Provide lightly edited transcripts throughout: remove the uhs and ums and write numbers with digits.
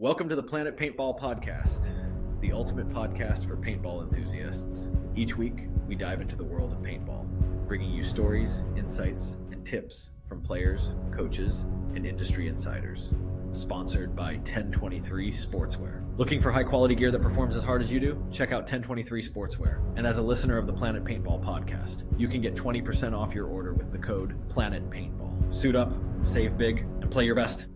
Welcome to the Planet Paintball Podcast, the ultimate podcast for paintball enthusiasts. Each week, we dive into the world of paintball, bringing you stories, insights, and tips from players, coaches, and industry insiders. Sponsored by 1023 Sportswear. Looking for high-quality gear that performs as hard as you do? Check out 1023 Sportswear. And as a listener of the Planet Paintball Podcast, you can get 20% off your order with the code PLANETPaintball. Suit up, save big, and play your best.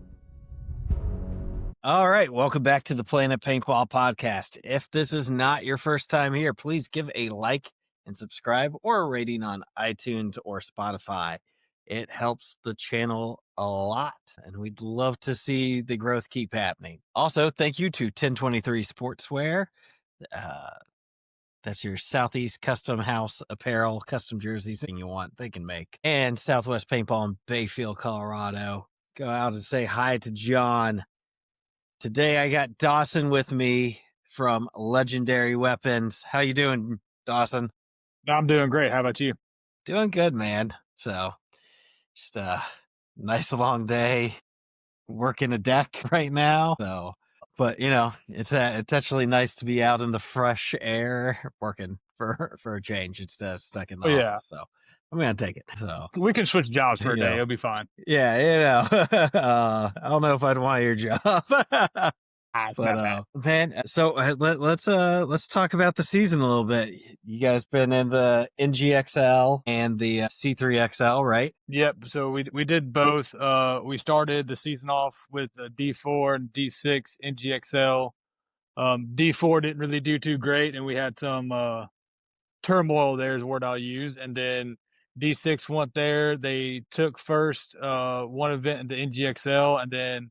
All right, welcome back to the Planet Paintball Podcast. If this is not your first time here, please give a like and subscribe or a rating on iTunes or Spotify. It helps the channel a lot, and we'd love to see the growth keep happening. Also, thank you to 1023 Sportswear. That's your Southeast custom house apparel, custom jerseys, anything you want, they can make. And Southwest Paintball in Bayfield, Colorado. Go out and say hi to Jahn. Today I got Dawson with me from Legendary Weapons. How you doing, Dawson? I'm doing great. How about you? Doing good, man. So, just a nice long day working a deck right now. So, but you know, it's actually nice to be out in the fresh air working for a change instead of stuck in the office. So, I'm gonna take it. So we can switch jobs for a day. It'll be fine. Yeah, I don't know if I'd want your job. But man, so let's talk about the season a little bit. You guys been in the NGXL and the C3XL, right? Yep. So we did both. We started the season off with D4 and D6 NGXL. D4 didn't really do too great, and we had some turmoil there is the word I'll use. And then D6 went there. They took first one event in the NGXL, and then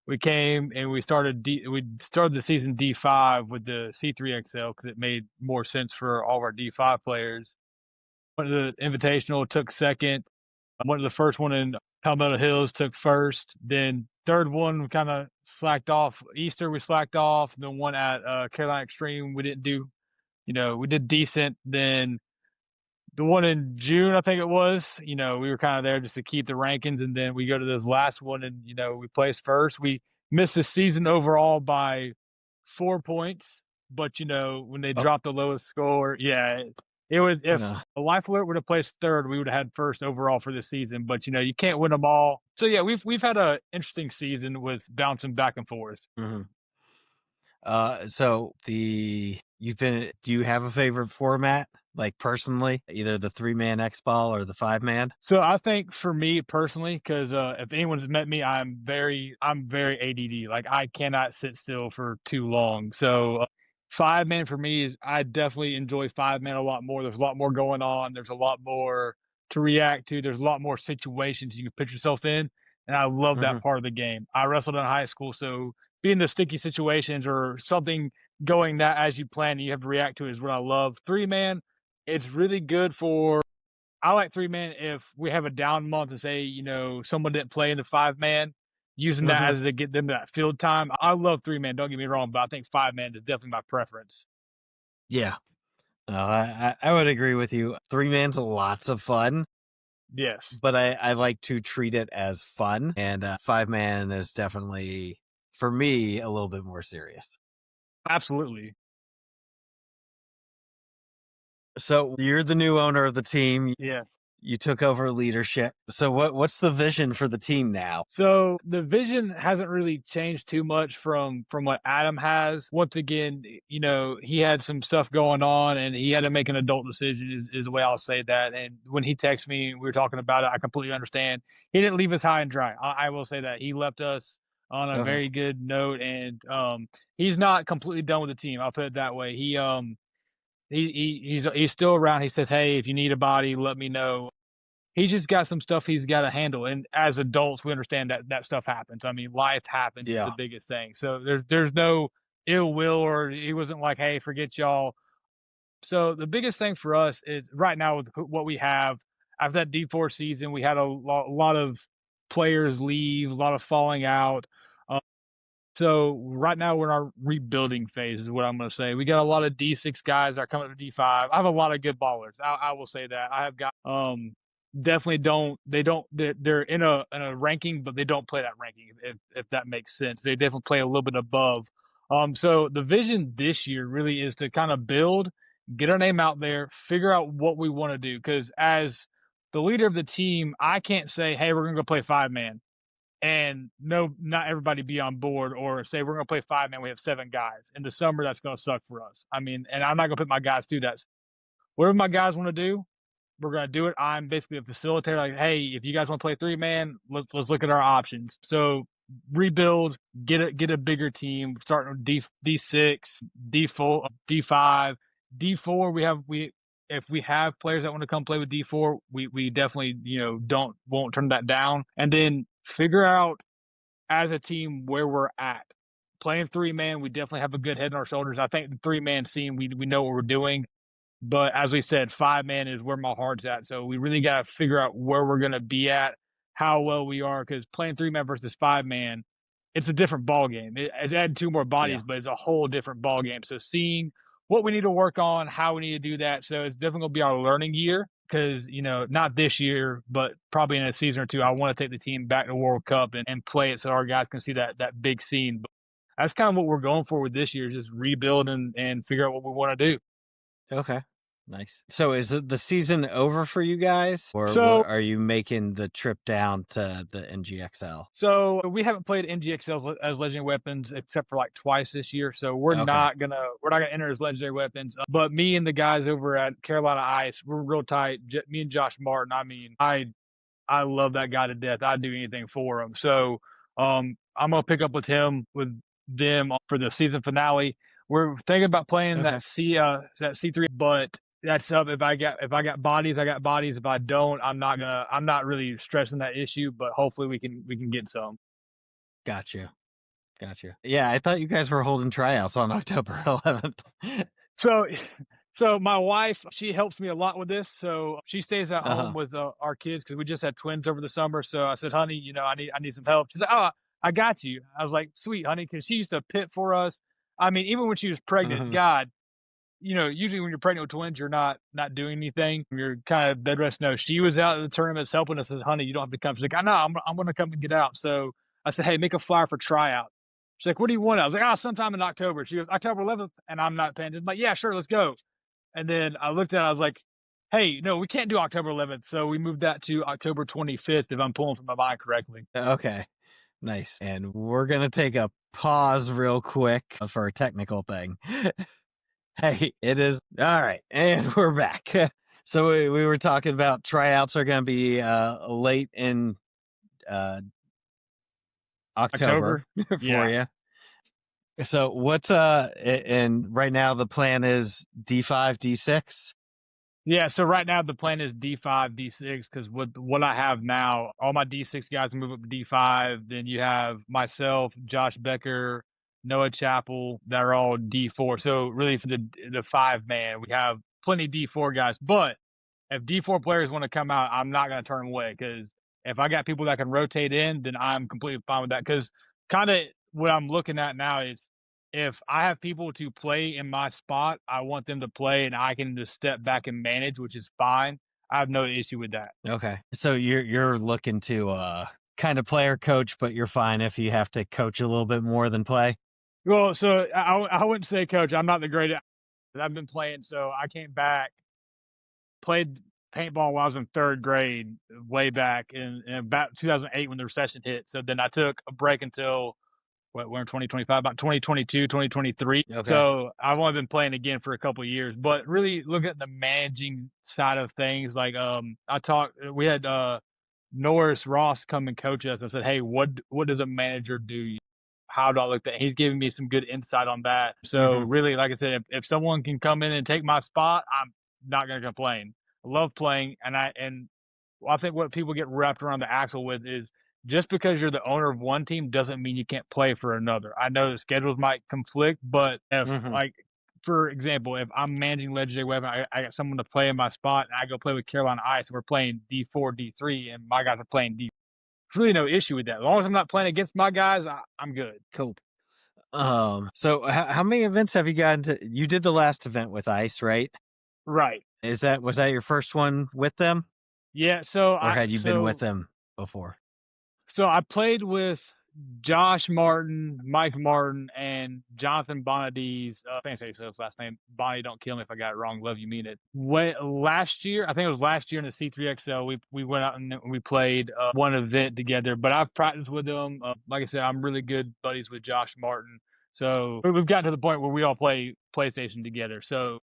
we came and we started the season D5 with the C3XL because it made more sense for all of our D5 players. Went to the Invitational, took second. Went to the first one in Palmetto Hills, took first. Then third one, we kind of slacked off. Easter, we slacked off. Then one at Carolina Extreme, we didn't do, we did decent. Then the one in June, I think it was, we were kind of there just to keep the rankings. And then we go to this last one and, we placed first. We missed the season overall by 4 points. But, when they dropped the lowest score, it was, if a Life Alert would have placed third, we would have had first overall for this season. But, you can't win them all. So, yeah, we've had an interesting season with bouncing back and forth. Mm-hmm. Do you have a favorite format? Like personally, either the 3-man X-Ball or the 5-man? So I think for me personally, because if anyone's met me, I'm very ADD. Like I cannot sit still for too long. So 5-man for me is I definitely enjoy 5-man a lot more. There's a lot more going on. There's a lot more to react to. There's a lot more situations you can put yourself in, and I love that part of the game. I wrestled in high school, so being the sticky situations or something going not as you plan and you have to react to it is what I love. 3-man. It's really good I like 3-man if we have a down month and say, someone didn't play in the 5-man, using that as to get them that field time. I love 3-man, don't get me wrong, but I think 5-man is definitely my preference. Yeah. I would agree with you. 3-man's lots of fun. Yes. But I like to treat it as fun. And 5-man is definitely, for me, a little bit more serious. Absolutely. So you're the new owner of the team. Yeah. You took over leadership. So what's the vision for the team now? So the vision hasn't really changed too much from what Adam has. Once again, he had some stuff going on and he had to make an adult decision is the way I'll say that. And when he texted me, we were talking about it, I completely understand. He didn't leave us high and dry. I will say that. He left us on a very good note, and he's not completely done with the team. I'll put it that way. He's still around. He says, hey, if you need a body, let me know. He's just got some stuff he's got to handle. And as adults, we understand that stuff happens. I mean, life happens is the biggest thing. So there's no ill will, or he wasn't like, hey, forget y'all. So the biggest thing for us is right now with what we have, after that D4 season, we had a lot of players leave, a lot of falling out. So right now we're in our rebuilding phase is what I'm going to say. We got a lot of D6 guys that are coming to D5. I have a lot of good ballers. I will say that. I have got definitely they're in a ranking, but they don't play that ranking, if that makes sense. They definitely play a little bit above. So the vision this year really is to kind of build, get our name out there, figure out what we want to do. Because as the leader of the team, I can't say, "Hey, we're gonna go play 5-man," and no, not everybody be on board, or say we're gonna play 5-man. We have 7 guys in the summer. That's gonna suck for us. I mean, and I'm not gonna put my guys through that. Whatever my guys want to do, we're gonna do it. I'm basically a facilitator. Like, hey, if you guys want to play 3-man, let's look at our options. So rebuild, get a bigger team, starting with D6, D4, D5, D4. We if we have players that want to come play with D4, we definitely won't turn that down. And then figure out as a team where we're at. Playing 3-man, we definitely have a good head on our shoulders. I think the 3-man scene, we know what we're doing. But as we said, 5-man is where my heart's at. So we really got to figure out where we're going to be at, how well we are, because playing 3-man versus 5-man, it's a different ball game. It's adding 2 more bodies, but it's a whole different ball game. So seeing what we need to work on, how we need to do that. So it's definitely going to be our learning year, because not this year, but probably in a season or 2, I want to take the team back to World Cup and play it so our guys can see that big scene. But that's kind of what we're going for with this year, is just rebuild and figure out what we want to do. Okay. Nice. So is the season over for you guys, or are you making the trip down to the NGXL? So we haven't played NGXL as legendary weapons except for like twice this year. So we're not gonna enter as legendary weapons. But me and the guys over at Carolina Ice, we're real tight. Me and Josh Martin. I mean, I love that guy to death. I'd do anything for him. So I'm gonna pick up with them for the season finale. We're thinking about playing that C3, but that's up. If I got bodies, I got bodies. If I don't, I'm not really stressing that issue, but hopefully we can get some. Gotcha. Yeah, I thought you guys were holding tryouts on October 11th. So my wife, she helps me a lot with this. So she stays at home with our kids, because we just had twins over the summer. So I said, honey, I need some help. She's like, oh, I got you. I was like, sweet, honey, because she used to pit for us. I mean, even when she was pregnant, God, usually when you're pregnant with twins, you're not doing anything. You're kind of bed rest. No, she was out at the tournaments helping us. Says, honey, you don't have to come. She's like, I know, I'm going to come and get out. So I said, hey, make a flyer for tryout. She's like, what do you want? I was like, sometime in October. She goes, October 11th, and I'm not paying. I'm like, yeah, sure, let's go. And then I looked at it, I was like, hey, no, we can't do October 11th. So we moved that to October 25th, if I'm pulling from my mind correctly. Okay, nice. And we're going to take a pause real quick for a technical thing. Hey, it is. All right. And we're back. So we were talking about tryouts are going to be late in October for you. So what's and right now the plan is D5, D6? Yeah, so right now the plan is D5, D6, because with what I have now, all my D6 guys move up to D5. Then you have myself, Josh Becker, Noah Chappell, that are all D4. So really for the 5-man, we have plenty of D4 guys. But if D4 players want to come out, I'm not going to turn them away, because if I got people that can rotate in, then I'm completely fine with that. Because kind of what I'm looking at now is, if I have people to play in my spot, I want them to play, and I can just step back and manage, which is fine. I have no issue with that. Okay. So you're looking to kind of player coach, but you're fine if you have to coach a little bit more than play? Well, so I wouldn't say coach. I'm not the greatest. I've been playing, so I came back, played paintball while I was in 3rd grade, way back in about 2008 when the recession hit. So then I took a break until we're in 2025, about 2022, 2023. Okay. So I've only been playing again for a couple of years, but really look at the managing side of things. Like we had Norris Ross come and coach us. I said, hey, what does a manager do? How do I look at that? He's giving me some good insight on that. So really, like I said, if someone can come in and take my spot, I'm not going to complain. I love playing. And I think what people get wrapped around the axle with is, just because you're the owner of one team doesn't mean you can't play for another. I know the schedules might conflict, but if like, for example, if I'm managing legendary weapon, I got someone to play in my spot, and I go play with Carolina Ice, and we're playing D4, D3, and my guys are playing D. There's really no issue with that. As long as I'm not playing against my guys, I'm good. Cool. So how many events have you gotten to? You did the last event with Ice, right? Right. Was that your first one with them? Yeah, so or I had you been with so them before? so I played with Josh Martin, Mike Martin, and Jonathan Bonadies. I think I say his last name. Bonnie, don't kill me if I got it wrong. Love you, mean it. Last year, I think it was last year in the C3XL, we went out and we played one event together. But I've practiced with them. Like I said, I'm really good buddies with Josh Martin. So we've gotten to the point where we all play PlayStation together. So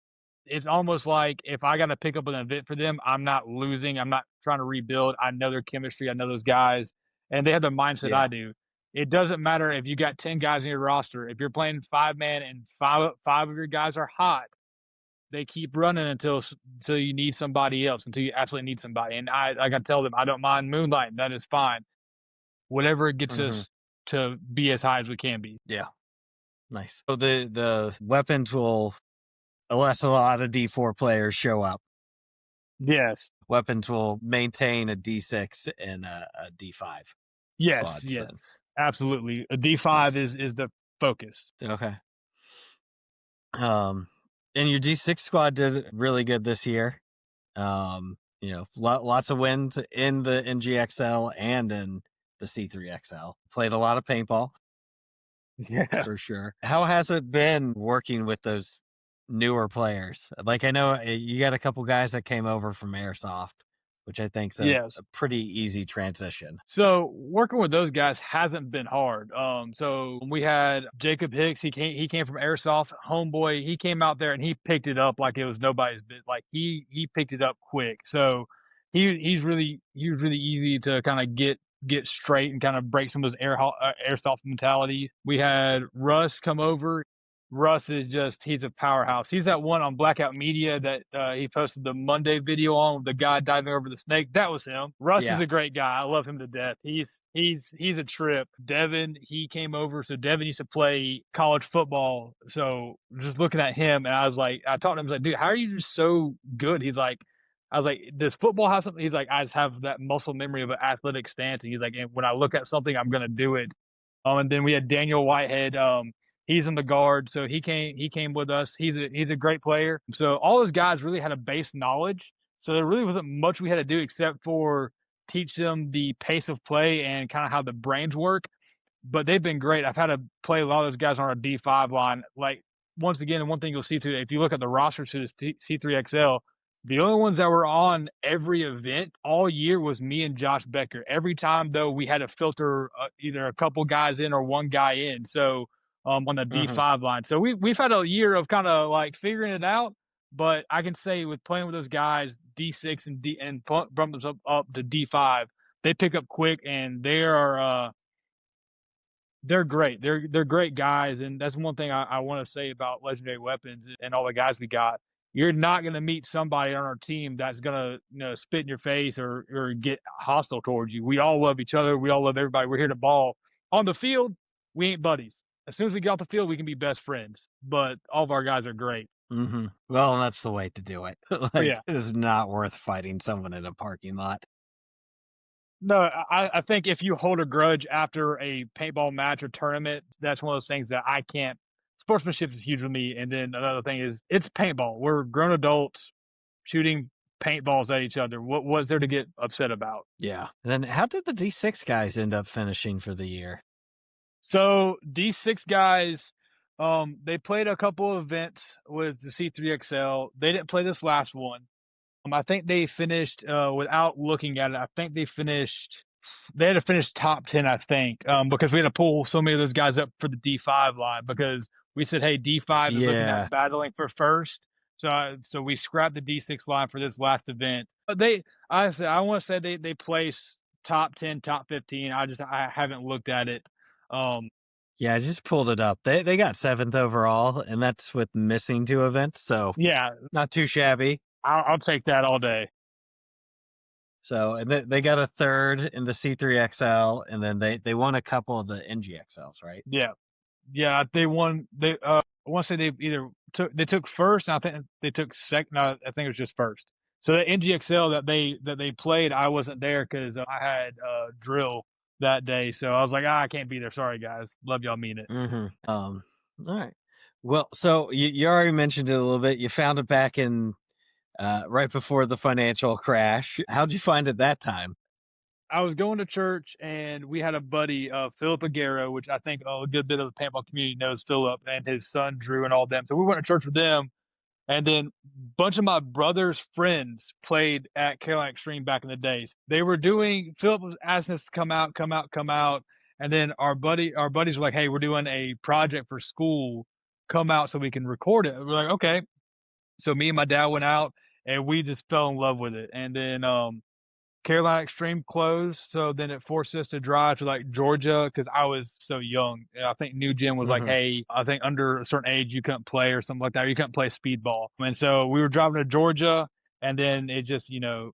it's almost like if I got to pick up an event for them, I'm not losing. I'm not trying to rebuild. I know their chemistry. I know those guys, and they have the mindset Yeah. I do. It doesn't matter if you got 10 guys in your roster. If you're playing 5-man and five of your guys are hot, they keep running until you need somebody else, until you absolutely need somebody. And I got to tell them, I don't mind moonlighting. That is fine. Whatever it gets Mhm. us to be as high as we can be. Yeah. Nice. So the weapons will, unless a lot of D4 players show up, Yes. weapons will maintain a D6 and a D5 Yes. squads then. Yes. Absolutely. A D5 Nice. is the focus. Okay. And your D6 squad did really good this year. Lots of wins in the NGXL and in the C3XL. Played a lot of paintball. Yeah. For sure. How has it been working with those newer players? Like, I know you got a couple guys that came over from Airsoft, which I think's a Yes. pretty easy transition. So working with those guys hasn't been hard. So we had Jacob Hicks. He came from Airsoft. Homeboy. He came out there and he picked it up like it was nobody's bit. Like he picked it up quick. So he was really easy to kind of get straight and kind of break some of those airsoft mentality. We had Russ come over. Russ is he's a powerhouse. He's that one on Blackout Media that he posted the Monday video on with the guy diving over the snake. That was him. Russ is Yeah. a great guy. I love him to death. He's a trip. Devin, he came over. So Devin used to play college football. So just looking at him, and I talked to him, I was like, dude, how are you just so good? I was like, does football have something? He's like, I just have that muscle memory of an athletic stance. And he's like, and when I look at something, I'm gonna do it. And then we had Daniel Whitehead. He's in the guard, so he came with us. He's a great player. So all those guys really had a base knowledge. So there really wasn't much we had to do except for teach them the pace of play and kind of how the brains work. But they've been great. I've had to play a lot of those guys on our D5 line. Like, once again, one thing you'll see too, if you look at the roster to this C3XL, the only ones that were on every event all year was me and Josh Becker. Every time though, we had to filter either a couple guys in or one guy in. So on the D5 line, so we've had a year of kind of like figuring it out. But I can say with playing with those guys, D6 and bump them up to D5, they pick up quick and they're great. They're great guys, and that's one thing I want to say about Legendary Weapons and all the guys we got. You're not going to meet somebody on our team that's going to spit in your face or get hostile towards you. We all love each other. We all love everybody. We're here to ball. On the field, we ain't buddies. As soon as we get off the field, we can be best friends. But all of our guys are great. Mm-hmm. Well, that's the way to do it. Yeah. It is not worth fighting someone in a parking lot. No, I think if you hold a grudge after a paintball match or tournament, that's one of those things that I can't. Sportsmanship is huge with me. And then another thing is it's paintball. We're grown adults shooting paintballs at each other. What was there to get upset about? Yeah. Then how did the D6 guys end up finishing for the year? So D6 guys, they played a couple of events with the C3XL. They didn't play this last one. I think they finished without looking at it. I think they had to finish top 10, I think, because we had to pull so many of those guys up for the D5 line because we said, hey, D5 is looking at battling for first. So we scrapped the D6 line for this last event. But I want to say they placed top 10, top 15. I haven't looked at it. Yeah, I just pulled it up. They got 7th overall, and that's with missing 2 events. So yeah, not too shabby. I'll take that all day. So, and they got a 3rd in the C3XL, and then they won a couple of the NGXLs, right? Yeah, they won. I want to say they took first, and I think they took second. No, I think it was just first. So the NGXL that they played, I wasn't there because I had drill that day. So I was like, I can't be there. Sorry, guys. Love y'all, mean it. Mm-hmm. All right. Well, so you already mentioned it a little bit. You found it back in right before the financial crash. How'd you find it that time? I was going to church and we had a buddy, Philip Aguero, which I think a good bit of the paintball community knows Philip and his son Drew and all them. So we went to church with them. And then a bunch of my brother's friends played at Carolina Extreme back in the days. They were doing, Philip was asking us to come out, come out, come out. And then our buddies were like, hey, we're doing a project for school. Come out so we can record it. We're like, okay. So me and my dad went out and we just fell in love with it. And then Carolina Extreme closed, so then it forced us to drive to like Georgia because I was so young. I think New Gym was like, Hmm. hey, I think under a certain age you couldn't play or something like that. Or you couldn't play speedball. And so we were driving to Georgia, and then it just,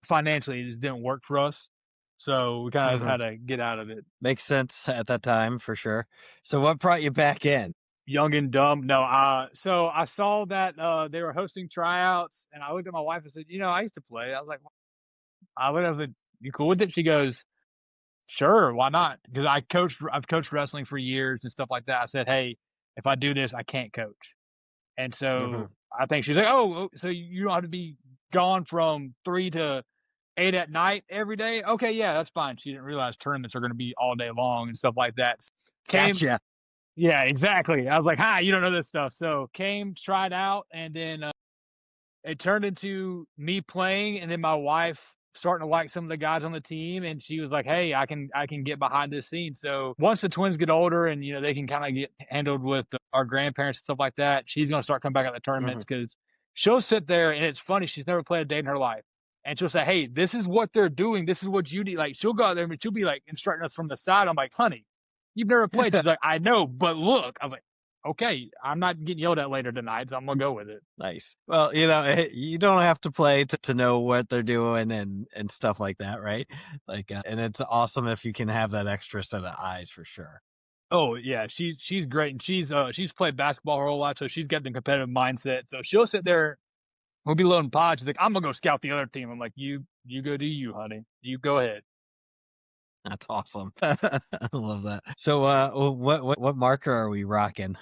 financially it just didn't work for us. So we kind of Hmm. had to get out of it. Makes sense at that time for sure. So what brought you back in? Young and dumb. No, so I saw that they were hosting tryouts, and I looked at my wife and said, I used to play. I was like, I was like, you cool with it? She goes, sure, why not? Because I've coached wrestling for years and stuff like that. I said, hey, if I do this, I can't coach. And Hmm. so I think she's like, oh, so you don't have to be gone from 3 to 8 at night every day? Okay, yeah, that's fine. She didn't realize tournaments are going to be all day long and stuff like that. Came, Gotcha. yeah, exactly. I was like, hi, you don't know this stuff. So came, tried out, and then it turned into me playing and then my wife starting to like some of the guys on the team, and she was like, hey, I can get behind this scene. So once the twins get older and they can kind of get handled with our grandparents and stuff like that, she's going to start coming back out the Hmm. tournaments because she'll sit there, and it's funny, she's never played a day in her life, and she'll say, hey, this is what they're doing, this is what you need. Like, she'll go out there and she'll be like instructing us from the side. I'm like, honey, you've never played. She's like, I know, but look. I was like, okay, I'm not getting yelled at later tonight, so I'm gonna go with it. Nice. Well, you don't have to play to know what they're doing and stuff like that, right? Like, and it's awesome if you can have that extra set of eyes for sure. Oh yeah, she's great, and she's played basketball her whole life, so she's got the competitive mindset. So she'll sit there, we'll be loading pods. She's like, "I'm gonna go scout the other team." I'm like, "You go do you, honey. You go ahead." That's awesome. I love that. So, what marker are we rocking?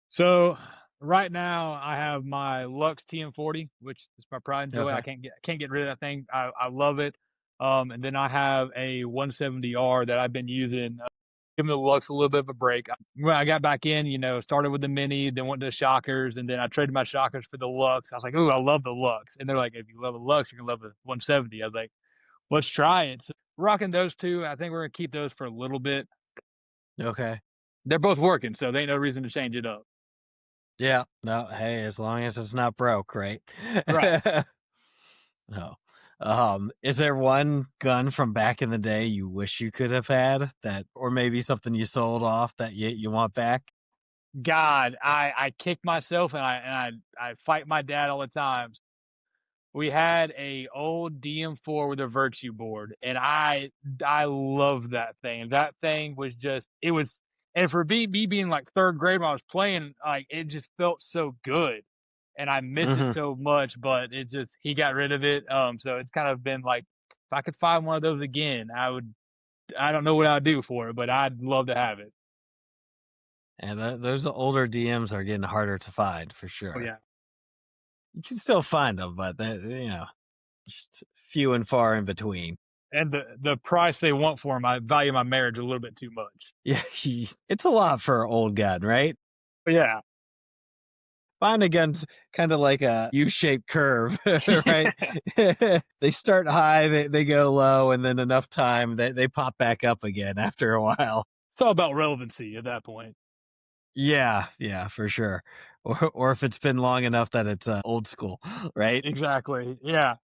So right now, I have my Lux TM40, which is my pride and joy. I Okay. can't get rid of that thing. I love it. And then I have a 170R that I've been using. Giving the Lux a little bit of a break. When I got back in, started with the Mini, then went to the Shockers, and then I traded my Shockers for the Lux. I was like, "Ooh, I love the Lux," and they're like, "If you love the Lux, you're gonna love the 170." I was like, "Let's try it." So rocking those two. I think we're gonna keep those for a little bit. Okay. They're both working, so there ain't no reason to change it up. Yeah. No. Hey, as long as it's not broke, right? Right. No. Is there one gun from back in the day you wish you could have had that, or maybe something you sold off that you want back? God, I kick myself and I fight my dad all the time. We had a old DM4 with a virtue board, and I love that thing. That thing was just it was, and for me being like third grade when I was playing, like it just felt so good, and I miss it Hmm. so much. But it just he got rid of it, so it's kind of been like if I could find one of those again, I would. I don't know what I'd do for it, but I'd love to have it. And those older DMs are getting harder to find for Oh sure. yeah, You can still find them, but just few and far in between. and the price they want for them, I value my marriage a little bit too much. Yeah, it's a lot for an old gun, right? But yeah. Find a gun's kind of like a U-shaped curve, right? They start high, they go low, and then enough time they pop back up again after a while. It's all about relevancy at that point. Yeah, for sure. Or if it's been long enough that it's old school, right? Exactly. Yeah.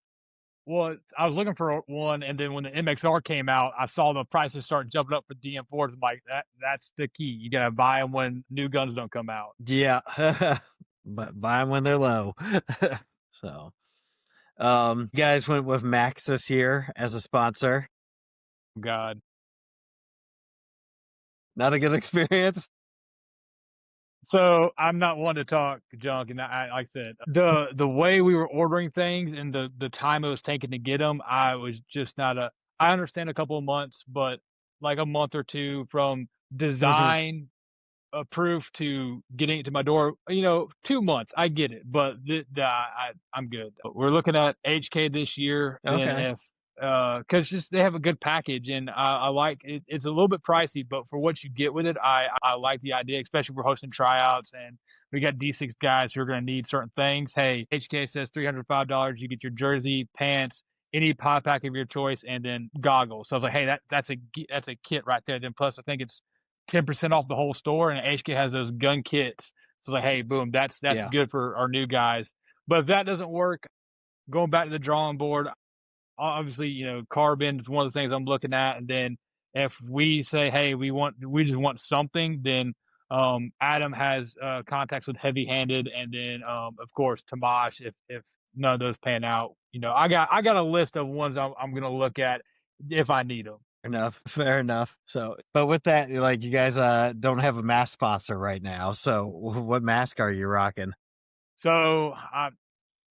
Well, I was looking for one, and then when the MXR came out, I saw the prices start jumping up for DM4s. I'm like, that's the key. You gotta buy them when new guns don't come out. Yeah, but buy them when they're low. So, you guys went with Maxis here as a sponsor. God. Not a good experience. So I'm not one to talk junk, and like I said, the way we were ordering things and the time it was taking to get them, I was just not a. I understand a couple of months, but like a month or two from Hmm. design proof to getting it to my door. 2 months. I get it, but I'm good. We're looking at HK this year. Then Okay. if because just they have a good package, and I like it. It's a little bit pricey, but for what you get with it, I like the idea, especially if we're hosting tryouts and we got D6 guys who are going to need certain things. Hey, HK says $305. You get your jersey, pants, any pod pack of your choice, and then goggles. So I was like, hey, that's a kit right there. Then plus, I think it's 10% off the whole store, and HK has those gun kits. So it's like, hey, boom, that's Yeah. good for our new guys. But if that doesn't work, going back to the drawing board, obviously, carbon is one of the things I'm looking at. And then if we say, hey, we just want something, then Adam has contacts with Heavy Handed, and then of course Tamash. If none of those pan out, I got a list of ones I'm gonna look at if I need them. Fair enough. So, but with that, like, you guys don't have a mask sponsor right now. So, what mask are you rocking? So I'm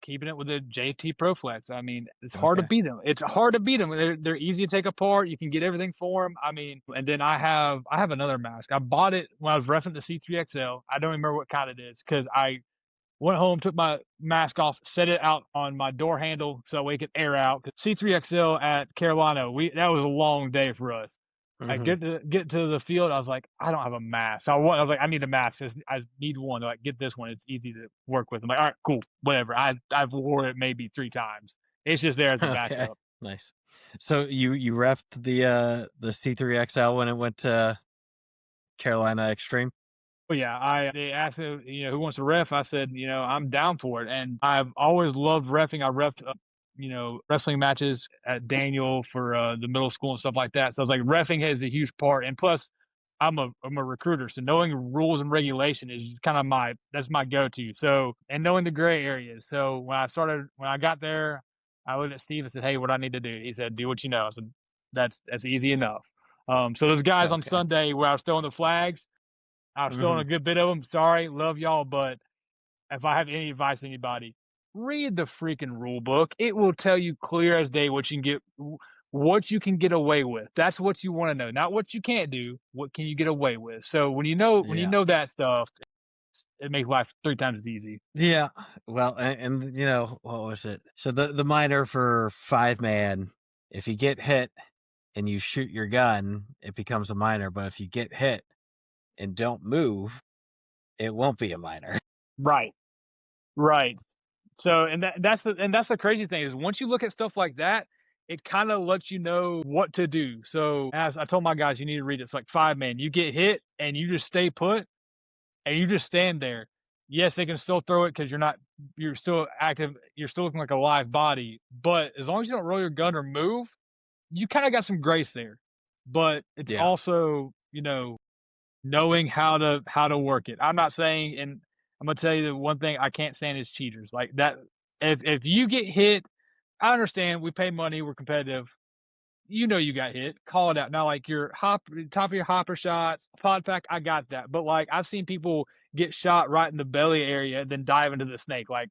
keeping it with the JT ProFlex. I mean, it's hard to Okay. beat them. It's hard to beat them. They're easy to take apart. You can get everything for them. I mean, and then I have another mask. I bought it when I was reffing the C3XL. I don't remember what kind it is because I went home, took my mask off, set it out on my door handle so we could air out. C3XL at Carolina, that was a long day for us. I Hmm. get to the field. I was like, I don't have a mask. So I was like, I need a mask. I need one. They're like, get this one. It's easy to work with. I'm like, all right, cool, whatever. I've wore it maybe 3 times. It's just there as a Okay. backup. Nice. So you refed the C3XL when it went to Carolina Extreme? But yeah, they asked who wants to ref. I said, I'm down for it, and I've always loved refing. I refed, wrestling matches at Daniel for the middle school and stuff like that. So I was like, refing has a huge part, and plus, I'm a recruiter, so knowing rules and regulation is kind of that's my go-to. So, and knowing the gray areas. So when I got there, I looked at Steve and said, hey, what I need to do? He said, do what you know. I said, that's easy enough. So those guys on Okay. Sunday where I was throwing the flags. I'm still in Hmm. a good bit of them. Sorry, love y'all, but if I have any advice to anybody, read the freaking rule book. It will tell you clear as day what you can get away with. That's what you want to know, not what you can't do. What can you get away with? So when you Yeah. know that stuff, it makes life 3 times as easy. Yeah. Well, and what was it? So the minor for 5-man, if you get hit and you shoot your gun, it becomes a minor. But if you get hit and don't move, it won't be a minor. Right, right. So that's the crazy thing is once you look at stuff like that, it kind of lets you know what to do. So as I told my guys, you need to read it. It's like 5-man. You get hit and you just stay put and you just stand there. Yes, they can still throw it because you're still active, you're still looking like a live body. But as long as you don't roll your gun or move, you kind of got some grace there. But it's Yeah. also, knowing how to work it. I'm not saying, and I'm gonna tell you the one thing I can't stand is cheaters. Like that, if you get hit, I understand. We pay money. We're competitive. You got hit. Call it out. Now, like your top of your hopper shots, pod pack, I got that. But like I've seen people get shot right in the belly area and then dive into the snake. Like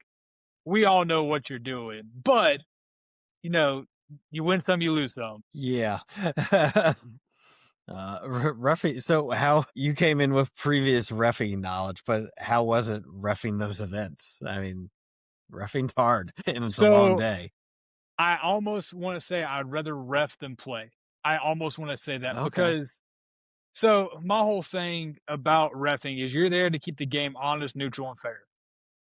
we all know what you're doing, but you know, you win some, you lose some. Yeah. Roughing. So how you came in with previous roughing knowledge, but how was it roughing those events? I mean, roughing's hard and it's a long So day. I almost want to say I'd rather ref than play. I almost want to say that Okay. because so my whole thing about refing is you're there to keep the game honest, neutral, and fair.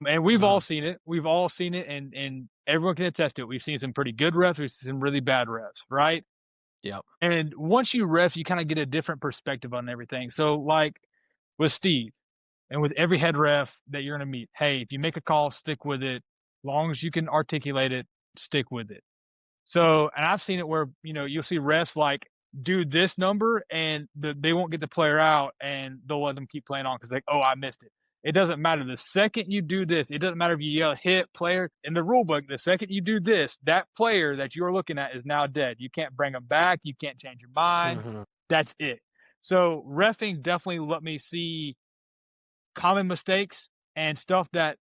And we've all Mhm. seen it. We've all seen it, and everyone can attest to it. We've seen some pretty good refs. We've seen some really bad refs, right? Yep. And once you ref, you kind of get a different perspective on everything. So, like with Steve, and with every head ref that you're going to meet, hey, if you make a call, stick with it. Long as you can articulate it, stick with it. So, and I've seen it where, you'll see refs like do this number and they won't get the player out and they'll let them keep playing on because like, oh, I missed it. It doesn't matter. The second you do this, it doesn't matter if you yell hit player in the rule book. The second you do this, that player that you're looking at is now dead. You can't bring them back. You can't change your mind. Mhm. That's it. So refing definitely let me see common mistakes and stuff that,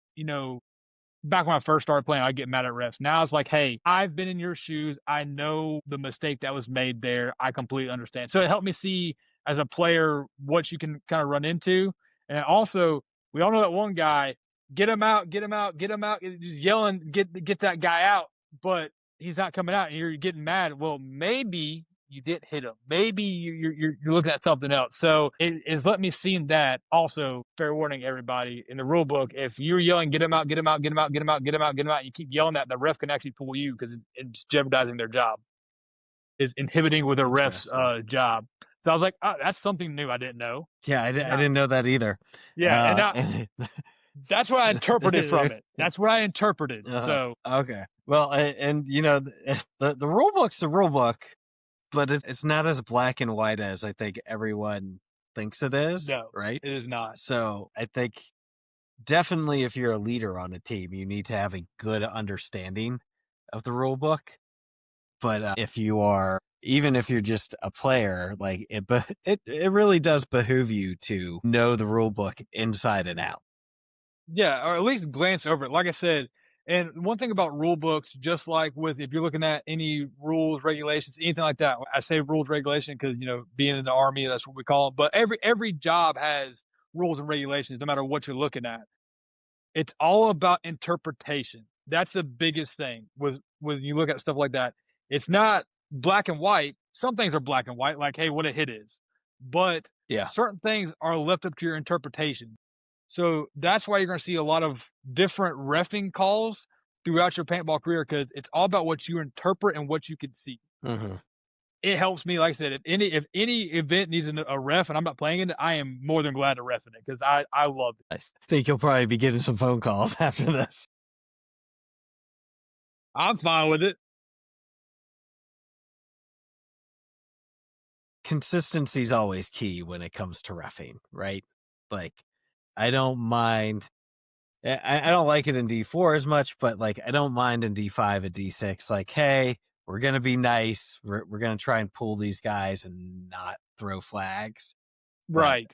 back when I first started playing, I'd get mad at refs. Now it's like, hey, I've been in your shoes. I know the mistake that was made there. I completely understand. So it helped me see as a player what you can kind of run into. And also, we all know that one guy, get him out, get him out, get him out, just yelling, get that guy out, but he's not coming out, and you're getting mad. Well, maybe you didn't hit him. Maybe you're looking at something else. So it is let me see that. Also, fair warning, everybody, in the rule book, if you're yelling, get him out, get him out, get him out, get him out, get him out, get him out, you keep yelling that, the ref can actually pull you because it's jeopardizing their job. Is inhibiting with a ref's job. So I was like, oh, that's something new I didn't know. Yeah, I didn't know that either. Yeah, and that's what I interpreted from it. That's what I interpreted. So okay, well, and you know, the rule book's the rule book, but it's not as black and white as I think everyone thinks it is. No, right? It is not. So I think definitely if you're a leader on a team, you need to have a good understanding of the rule book. But if you are, even if you're just a player, like it really does behoove you to know the rule book inside and out. Yeah, or at least glance over it. Like I said, and one thing about rule books, just like with if you're looking at any rules, regulations, anything like that. I say rules, regulation because being in the Army, that's what we call it. But every job has rules and regulations, no matter what you're looking at. It's all about interpretation. That's the biggest thing with when you look at stuff like that. It's not black and white. Some things are black and white, like, hey, what a hit is. But certain things are left up to your interpretation. So that's why you're going to see a lot of different reffing calls throughout your paintball career, because it's all about what you interpret and what you can see. Mm-hmm. It helps me, like I said, if any event needs a ref and I'm not playing it, I am more than glad to ref in it because I love it. I think you'll probably be getting some phone calls after this. I'm fine with it. Consistency is always key when it comes to reffing, right? Like, I don't mind. I don't like it in D4 as much, but like I don't mind in D5 and D6. Like, hey, we're gonna be nice. We're gonna try and pull these guys and not throw flags. Right.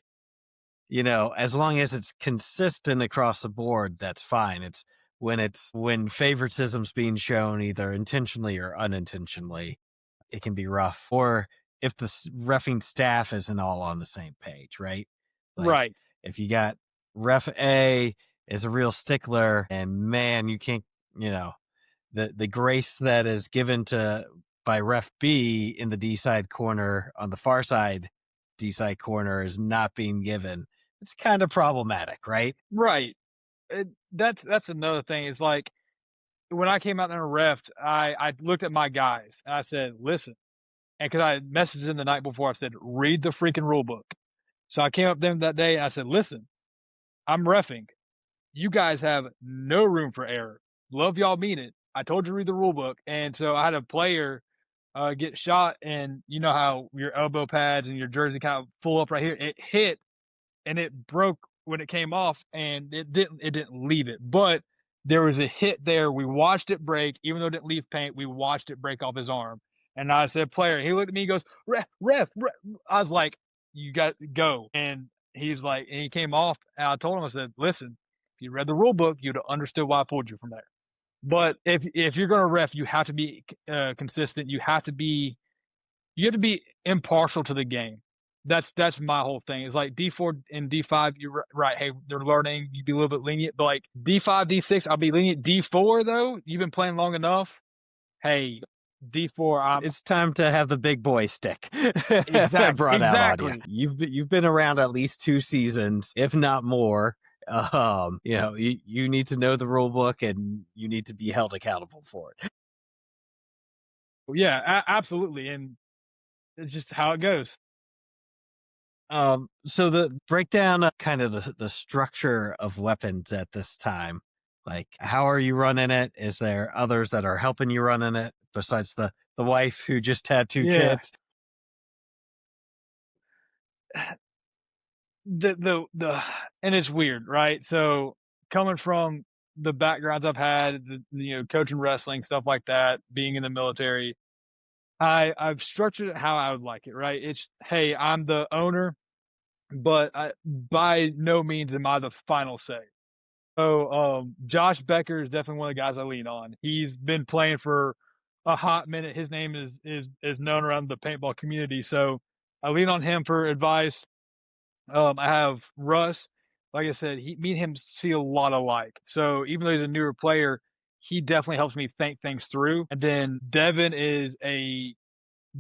But, as long as it's consistent across the board, that's fine. It's when favoritism's being shown either intentionally or unintentionally, it can be rough. Or if the reffing staff isn't all on the same page, right? Like, right. If you got ref A is a real stickler, and man, you can't, the grace that is given by ref B in the D side corner on the far side D side corner is not being given. It's kind of problematic, right? Right. That's another thing. It's like when I came out there and refed, I looked at my guys and I said, listen, and because I had messaged them the night before, I said, read the freaking rule book. So I came up to them that day and I said, listen, I'm reffing. You guys have no room for error. Love y'all, mean it. I told you to read the rule book. And so I had a player get shot, and you know how your elbow pads and your jersey kind of full up right here. It hit and it broke when it came off, and it didn't leave it. But there was a hit there. We watched it break, even though it didn't leave paint. We watched it break off his arm. And I said, player, he looked at me, he goes, ref. I was like, you got to go. And he's like, and he came off, and I told him, I said, listen, if you read the rule book, you'd have understood why I pulled you from there. But if you're going to ref, you have to be consistent. You have to be impartial to the game. That's my whole thing. It's like D4 and D5, you're right. Hey, they're learning. You be a little bit lenient, but like D5, D6, I'll be lenient. D4 though, you've been playing long enough. Hey, D4, it's time to have the big boy stick brought out on you. You've been around at least 2 seasons, if not more. You need to know the rule book and you need to be held accountable for it. Yeah, absolutely, and it's just how it goes. So the breakdown of kind of the structure of weapons at this time, like how are you running it? Is there others that are helping you running it besides the wife who just had 2 kids? The and it's weird, right? So coming from the backgrounds I've had, coaching wrestling, stuff like that, being in the military, I've structured it how I would like it, right? It's, hey, I'm the owner, but by no means am I the final say. So Josh Becker is definitely one of the guys I lean on. He's been playing for a hot minute. His name is known around the paintball community. So I lean on him for advice. I have Russ. Like I said, me and him see a lot alike. So even though he's a newer player, he definitely helps me think things through. And then Devin is a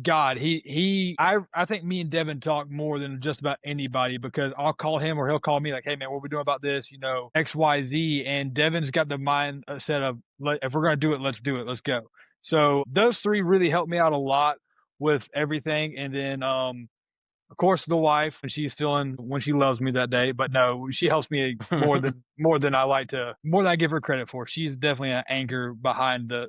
God. I think me and Devin talk more than just about anybody because I'll call him or he'll call me like, "Hey man, what are we doing about this? You know, X, Y, Z." And Devin's got the mindset of, if we're gonna do it, let's do it. Let's go. So those three really help me out a lot with everything. And then of course, the wife, and she's feeling when she loves me that day. But no, she helps me more than I give her credit for. She's definitely an anchor behind the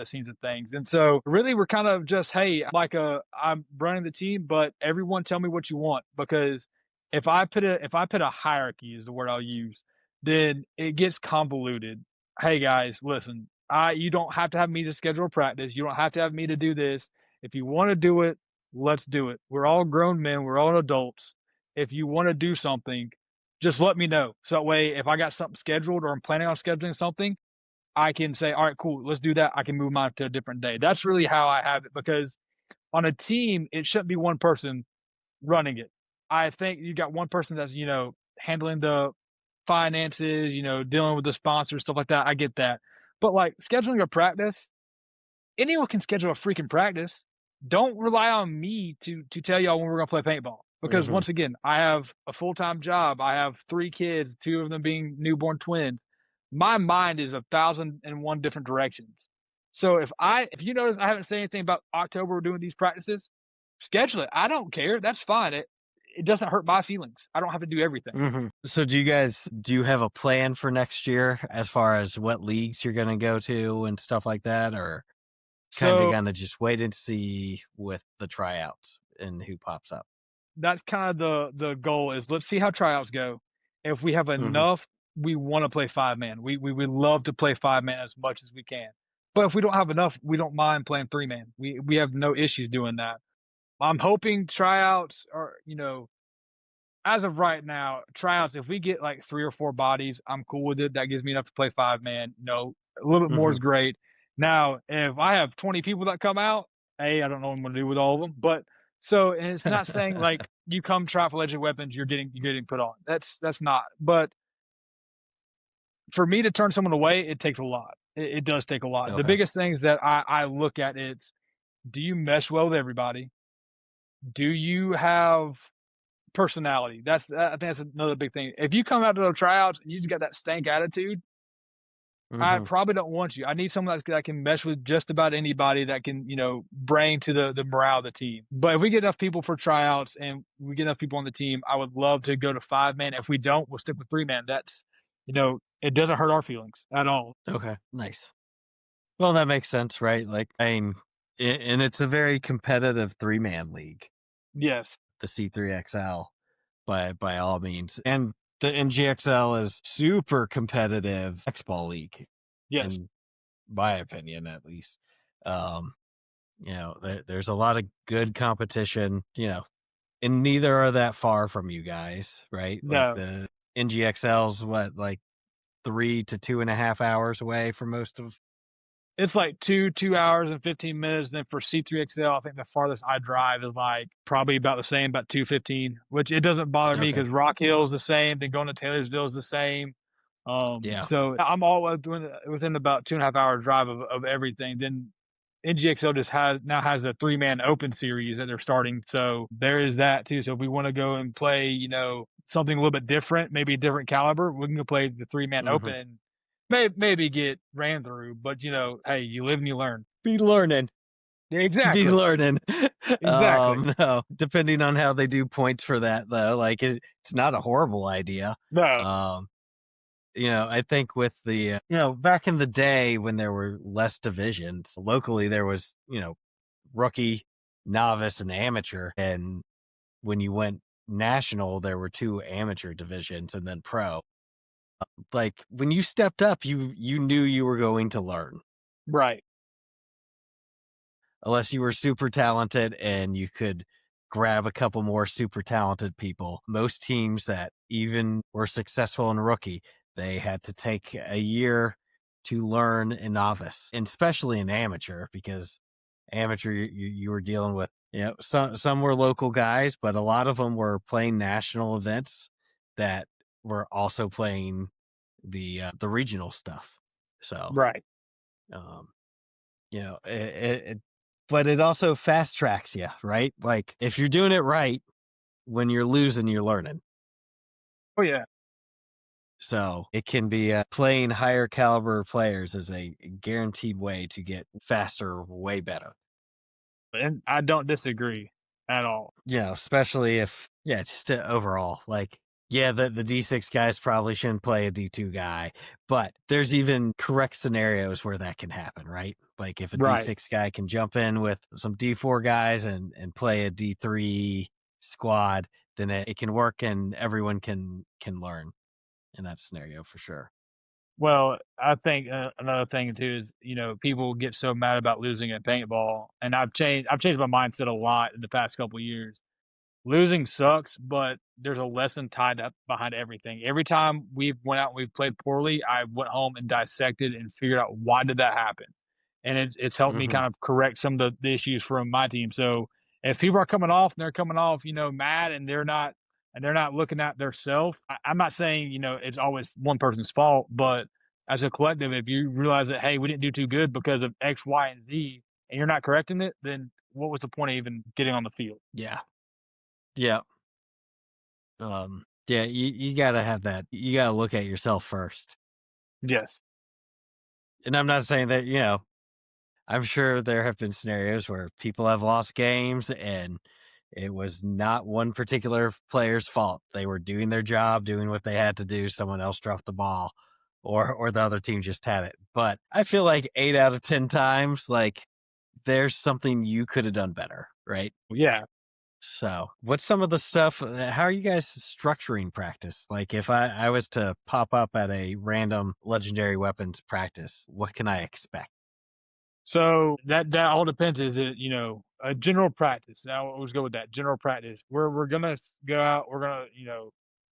scenes of things. And so, really, we're kind of just, hey, I'm running the team, but everyone tell me what you want, because if I put a hierarchy is the word I'll use, then it gets convoluted. Hey guys, listen, you don't have to have me to schedule practice. You don't have to have me to do this. If you want to do it, let's do it. We're all grown men. We're all adults. If you want to do something, just let me know. So that way, if I got something scheduled or I'm planning on scheduling something, I can say, all right, cool, let's do that. I can move mine to a different day. That's really how I have it, because on a team, it shouldn't be one person running it. I think you got one person that's, handling the finances, dealing with the sponsors, stuff like that. I get that. But like scheduling a practice, anyone can schedule a freaking practice. Don't rely on me to tell y'all when we're gonna play paintball. Because once again, I have a full-time job. I have 3 kids, 2 of them being newborn twins. My mind is 1,001 different directions. So if you notice I haven't said anything about October, we're doing these practices, schedule it. I don't care. That's fine. It doesn't hurt my feelings. I don't have to do everything. So do you have a plan for next year as far as what leagues you're going to go to and stuff like that, or kind of So going to just wait and see with the tryouts and who pops up? that's kind of the goal is, let's see how tryouts go. If we have enough, we want to play 5-man. We would love to play 5-man as much as we can. But if we don't have enough, we don't mind playing 3-man. We have no issues doing that. I'm hoping tryouts are, as of right now, tryouts, if we get like 3 or 4 bodies, I'm cool with it. That gives me enough to play 5-man. A little bit more is great. Now, if I have 20 people that come out, I don't know what I'm going to do with all of them. But so, and it's not saying like you come try for Legend Weapons, you're getting put on. That's not. But for me to turn someone away, it takes a lot. It does take a lot. Okay. The biggest things that I look at is, do you mesh well with everybody? Do you have personality? I think that's another big thing. If you come out to the tryouts and you just got that stank attitude, I probably don't want you. I need someone that can mesh with just about anybody, that can, bring to the morale of the team. But if we get enough people for tryouts and we get enough people on the team, I would love to go to 5-man. If we don't, we'll stick with 3-man. That's, it doesn't hurt our feelings at all. Okay, nice. Well, that makes sense, right? Like, and it's a very competitive 3-man league. Yes. The C3XL, by all means, and the NGXL is super competitive X-Ball league. Yes. In my opinion, at least. There's a lot of good competition, and neither are that far from you guys, right? No. Like the NGXL's like 3 to 2.5 hours away from most of. It's like 2 hours and 15 minutes. Then for C3XL, I think the farthest I drive is like probably about the same, about 2:15, which it doesn't bother me because Rock Hill is the same. Then going to Taylorsville is the same. So I'm all within about 2.5 hour drive of everything. Then NGXL just now has a 3-man open series that they're starting. So there is that too. So if we want to go and play, something a little bit different, maybe a different caliber, we can go play the 3-man open and maybe get ran through, but hey, you live and you learn. Be learning. Exactly. Be learning. Exactly. No, depending on how they do points for that, though, like it's not a horrible idea. No. I think with the, back in the day when there were less divisions, locally there was, rookie, novice, and amateur. And when you went national, there were 2 amateur divisions and then pro. Like when you stepped up, you knew you were going to learn. Right. Unless you were super talented and you could grab a couple more super talented people. Most teams that even were successful in rookie, they had to take a year to learn in novice, and especially in amateur, because amateur, you were dealing with Some were local guys, but a lot of them were playing national events that were also playing the regional stuff. So, Right. um, but it also fast tracks you, right? Like if you're doing it right, when you're losing, you're learning. Oh yeah. So it can be playing higher caliber players is a guaranteed way to get faster, way better. And I don't disagree at all. Especially if, just overall, like, the D6 guys probably shouldn't play a D2 guy, but there's even correct scenarios where that can happen, right? Like if a Right. D6 guy can jump in with some D4 guys and play a D3 squad, then it can work and everyone can learn in that scenario for sure. Well, I think another thing too is people get so mad about losing at paintball, and I've changed my mindset a lot in the past couple years. Losing sucks, but there's a lesson tied up behind everything. Every time we've went out and we've played poorly, I went home and dissected and figured out why did that happen, and it's helped me Hmm. kind of correct some of the issues from my team. So if people are coming off and they're coming off, mad and they're not looking at their self, I'm not saying it's always one person's fault, but as a collective, if you realize that hey, we didn't do too good because of X, Y, and Z, and you're not correcting it, then what was the point of even getting on the field? Yeah. Yeah. You gotta have that. You gotta look at yourself first. Yes. And I'm not saying that, I'm sure there have been scenarios where people have lost games and it was not one particular player's fault. They were doing their job, doing what they had to do. Someone else dropped the ball or the other team just had it. But I feel like 8 out of 10 times, like there's something you could have done better, right? Yeah. So, what's some of the stuff? How are you guys structuring practice? Like, if I was to pop up at a random legendary weapons practice, what can I expect? So that all depends. Is it a general practice? Now let's go with that general practice. We're gonna go out. We're gonna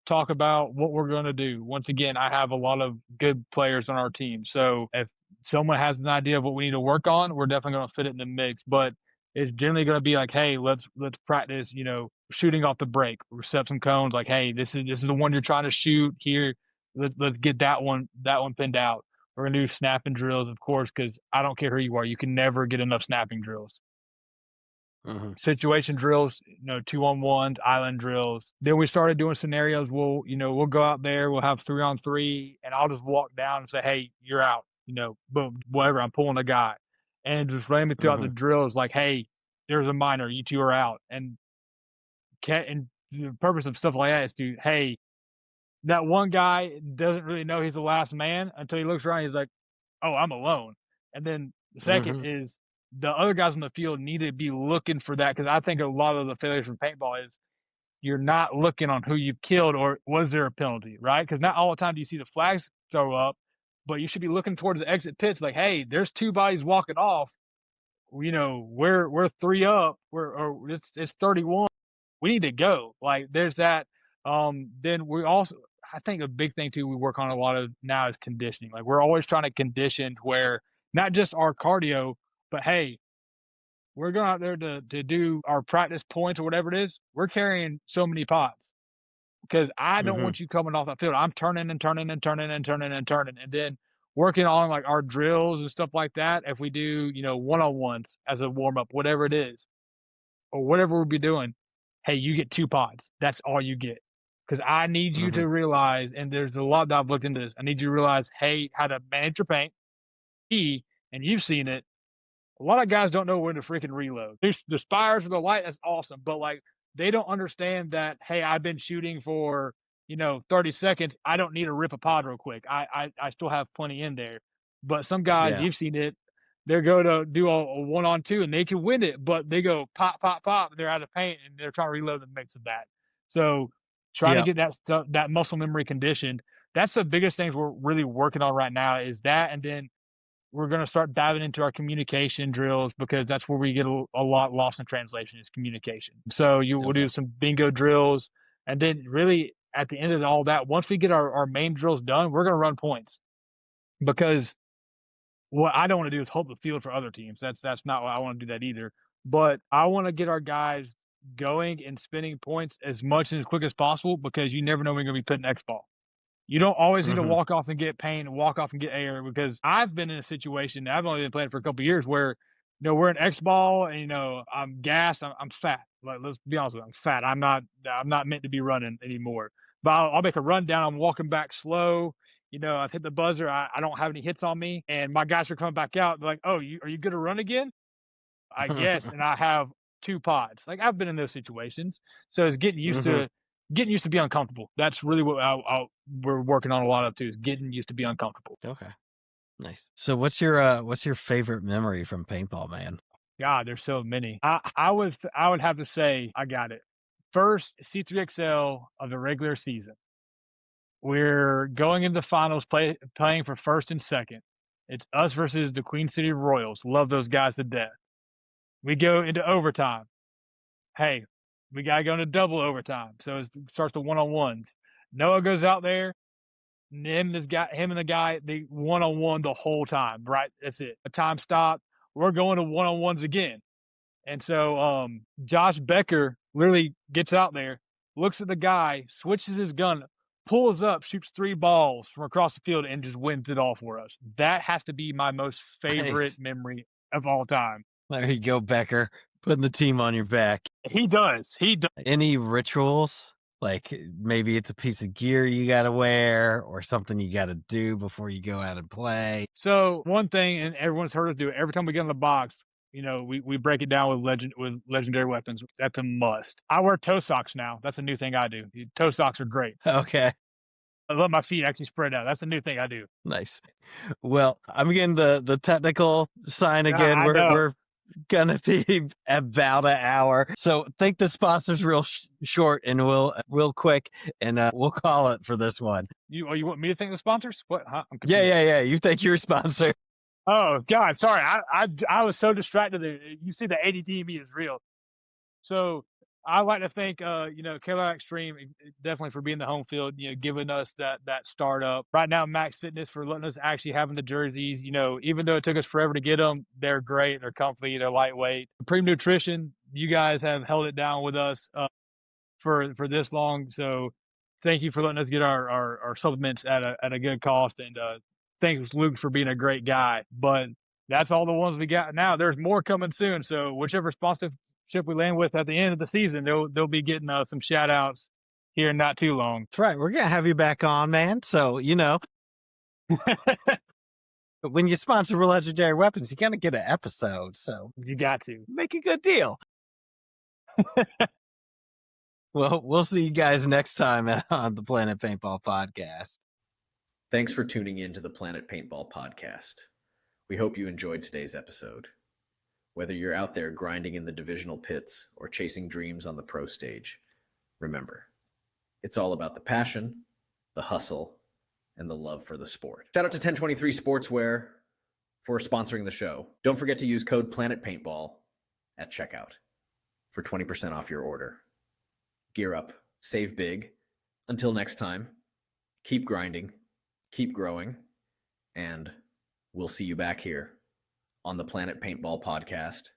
talk about what we're gonna do. Once again, I have a lot of good players on our team. So if someone has an idea of what we need to work on, we're definitely gonna fit it in the mix. But it's generally gonna be like, hey, let's practice. Shooting off the break. We set some cones. Like, hey, this is the one you're trying to shoot here. Let's get that one pinned out. We're gonna do snapping drills, of course, because I don't care who you are. You can never get enough snapping drills. Hmm. Situation drills, 2-on-1s, island drills. Then we started doing scenarios. We'll go out there. We'll have 3-on-3, and I'll just walk down and say, "Hey, you're out." Boom, whatever. I'm pulling a guy, and just randomly throughout the Hmm. drills, like, "Hey, there's a minor. You two are out." And the purpose of stuff like that is to, hey, that one guy doesn't really know he's the last man until he looks around. He's like, "Oh, I'm alone." And then the second Hmm. is the other guys on the field need to be looking for that because I think a lot of the failures from paintball is you're not looking on who you've killed or was there a penalty, right? Because not all the time do you see the flags throw up, but you should be looking towards the exit pits like, hey, there's two bodies walking off. We're three up. It's 31. We need to go. Like there's that. Then we also I think a big thing too we work on a lot of now is conditioning. Like we're always trying to condition where not just our cardio, but hey, we're going out there to do our practice points or whatever it is. We're carrying so many pots because I don't Hmm. want you coming off that field. I'm turning and turning and turning and turning and turning, and then working on like our drills and stuff like that. If we do, one on ones as a warm up, whatever it is, or whatever we'll be doing, hey, you get 2 pods. That's all you get. Because I need you Hmm. to realize, and there's a lot that I've looked into this. I need you to realize, hey, how to manage your paint. And you've seen it. A lot of guys don't know when to freaking reload. There's the spires for the light. That's awesome, but like they don't understand that. Hey, I've been shooting for 30 seconds. I don't need to rip a pod real quick. I still have plenty in there. But some guys, Yeah. you've seen it. They're going to do a 1-on-2 and they can win it, but they go pop, pop, pop. And they're out of paint and they're trying to reload the mix of that. So trying to Yep. get that stuff, that muscle memory conditioned. That's the biggest things we're really working on right now is that, and then we're going to start diving into our communication drills because that's where we get a lot lost in translation is communication. So you will Okay. do some bingo drills. And then really at the end of all that, once we get our main drills done, we're going to run points because what I don't want to do is hold the field for other teams. That's not what I want to do that either. but I want to get our guys going and spending points as much and as quick as possible because you never know when you're going to be put in X ball. You don't always need to Mhm. walk off and get paint and walk off and get air because I've been in a situation. I've only been playing for a couple of years where, we're in X ball and I'm gassed. I'm fat. Like, let's be honest with you, I'm fat. I'm not meant to be running anymore. But I'll make a run down. I'm walking back slow. I've hit the buzzer. I don't have any hits on me, and my guys are coming back out. They're like, "Oh, are you going to run again?" I guess, and I have 2 pods. Like, I've been in those situations, so it's getting used Mhm. to be uncomfortable. That's really what we're working on a lot of too, is getting used to be uncomfortable. Okay. Nice. So what's your favorite memory from paintball, man? God, there's so many. I would have to say I got it. First C3XL of the regular season. We're going into the finals, playing for first and second. It's us versus the Queen City Royals. Love those guys to death. We go into overtime. Hey, we gotta go into double overtime. So it starts the one-on-ones. Noah goes out there, and him and the guy, they one-on-one the whole time, right? That's it. A time stop. We're going to one-on-ones again. And so Josh Becker literally gets out there, looks at the guy, switches his gun, pulls up, shoots 3 balls from across the field, and just wins it all for us. That has to be my most favorite Nice. memory of all time. There you go, Becker. Putting the team on your back. He does. He does. Any rituals? Like maybe it's a piece of gear you got to wear or something you got to do before you go out and play. So one thing, and everyone's heard us do it, every time we get in the box, we break it down with legendary weapons. That's a must. I wear toe socks now. That's a new thing I do. Toe socks are great. Okay. I let my feet actually spread out. That's a new thing I do. Nice. Well, I'm getting the technical sign again. I know. We're gonna be about an hour, so think the sponsors real short and real quick, and we'll call it for this one. You want me to thank the sponsors? What? Huh? I'm confused. Yeah. You thank your sponsor. Oh God, sorry. I was so distracted. You see, the ADD in me is real. So I like to thank Carolina Extreme definitely for being the home field, giving us that startup. Right now, Max Fitness for letting us actually having the jerseys. Even though it took us forever to get them, they're great. They're comfy. They're lightweight. Premium Nutrition, you guys have held it down with us for this long. So thank you for letting us get our supplements at a good cost. And thanks, Luke, for being a great guy. But that's all the ones we got now. There's more coming soon. So whichever sponsorship we land with at the end of the season, they'll be getting some shout outs here in not too long. That's right. We're gonna have you back on, man. So when you sponsor Legendary Weapons, you gotta get an episode. So You got to. make a good deal. Well, we'll see you guys next time on the Planet Paintball Podcast. Thanks for tuning in to the Planet Paintball Podcast. We hope you enjoyed today's episode. Whether you're out there grinding in the divisional pits or chasing dreams on the pro stage, remember, it's all about the passion, the hustle, and the love for the sport. Shout out to 1023 Sportswear for sponsoring the show. Don't forget to use code Planet Paintball at checkout for 20% off your order. Gear up, save big. Until next time, keep grinding, keep growing, and we'll see you back here on the Planet Paintball Podcast